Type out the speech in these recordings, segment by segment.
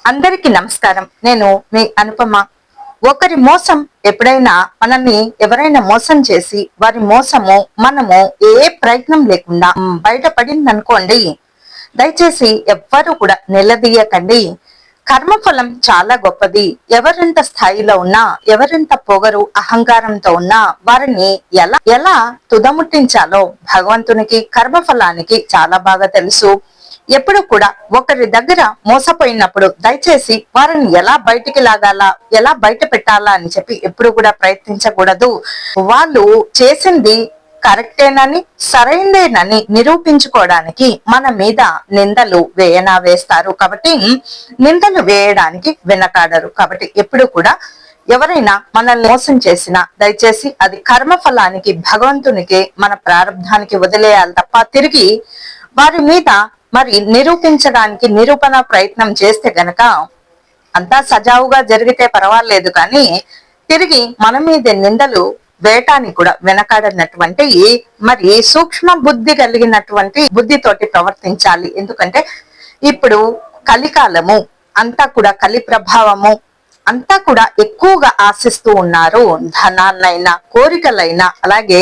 అందరికీ నమస్కారం. నేను మీ అనుపమ. ఒకరి మోసం ఎప్పుడైనా మనల్ని ఎవరైనా మోసం చేసి వారి మోసము మనము ఏ ప్రయత్నం లేకుండా బయటపడింది అనుకోండి, దయచేసి ఎవ్వరూ కూడా నిలదీయకండి. కర్మఫలం చాలా గొప్పది. ఎవరెంత స్థాయిలో ఉన్నా, ఎవరెంత పొగరు అహంకారంతో ఉన్నా వారిని ఎలా ఎలా తుదముట్టించాలో భగవంతునికి కర్మఫలానికి చాలా బాగా తెలుసు. ఎప్పుడు కూడా ఒకరి దగ్గర మోసపోయినప్పుడు దయచేసి వారిని ఎలా బయటికి లాగాలా, ఎలా బయట పెట్టాలా అని చెప్పి ఎప్పుడు కూడా ప్రయత్నించకూడదు. వాళ్ళు చేసింది కరెక్టేనని, సరైందేనని నిరూపించుకోవడానికి మన మీద నిందలు వేస్తారు. కాబట్టి నిందలు వేయడానికి వెనకాడరు. కాబట్టి ఎప్పుడు కూడా ఎవరైనా మనల్ని మోసం చేసినా దయచేసి అది కర్మఫలానికి, భగవంతునికి, మన ప్రారంధానికి వదిలేయాలి తప్ప తిరిగి వారి మీద నిరూపించడానికి నిరూపణ ప్రయత్నం చేస్తే గనక అంతా సజావుగా జరిగితే పర్వాలేదు, కానీ తిరిగి మన మీద నిందలు వేయటానికి కూడా వెనకాడనటువంటి సూక్ష్మ బుద్ధి కలిగినటువంటి బుద్ధితోటి ప్రవర్తించాలి. ఎందుకంటే ఇప్పుడు కలికాలము అంతా కూడా కలి ప్రభావము అంతా కూడా ఎక్కువగా ఆశిస్తూ ఉన్నారు. ధనాన్నైనా, కోరికలైనా, అలాగే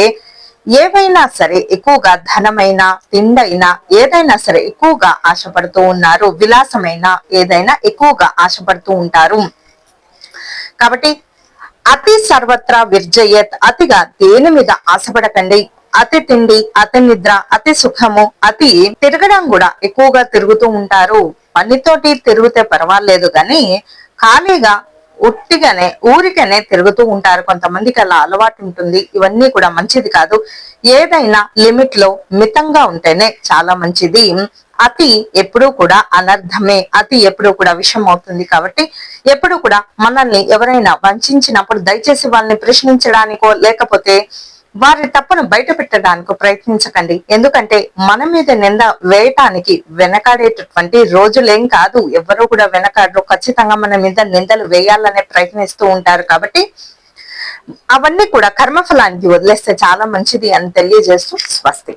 ఏవైనా సరే ఎక్కువగా ధనమైనా, తిండైనా, ఏదైనా సరే ఎక్కువగా ఆశపడుతూ ఉన్నారు. విలాసమైన ఏదైనా ఎక్కువగా ఆశపడుతూ ఉంటారు. కాబట్టి అతి సర్వత్రా విర్జయత్, అతిగా దేని మీద ఆశపడకండి. అతి తిండి, అతి నిద్ర, అతి సుఖము, అతి తిరగడం కూడా ఎక్కువగా తిరుగుతూ ఉంటారు. పనితోటి తిరిగితే పర్వాలేదు, కానీ ఖాళీగా ఉట్టిగానే ఊరికనే తిరుగుతూ ఉంటారు. కొంతమందికి అలా అలవాటు ఉంటుంది. ఇవన్నీ కూడా మంచిది కాదు. ఏదైనా లిమిట్ లో మితంగా ఉంటేనే చాలా మంచిది. అతి ఎప్పుడూ కూడా అనర్థమే. అతి ఎప్పుడూ కూడా విషం అవుతుంది. కాబట్టి ఎప్పుడు కూడా మనల్ని ఎవరైనా వంచినప్పుడు దయచేసి వాళ్ళని ప్రశ్నించడానికో లేకపోతే వారి తప్పును బయట పెట్టడానికో ప్రయత్నించకండి. ఎందుకంటే మన మీద నింద వేయటానికి వెనకాడేటటువంటి రోజులేం కాదు. ఎవరు కూడా వెనకాడరు. ఖచ్చితంగా మన మీద నిందలు వేయాలనే ప్రయత్నిస్తూ ఉంటారు. కాబట్టి అవన్నీ కూడా కర్మఫలానికి వదిలేస్తే చాలా మంచిది అని తెలియజేస్తూ స్వస్తి.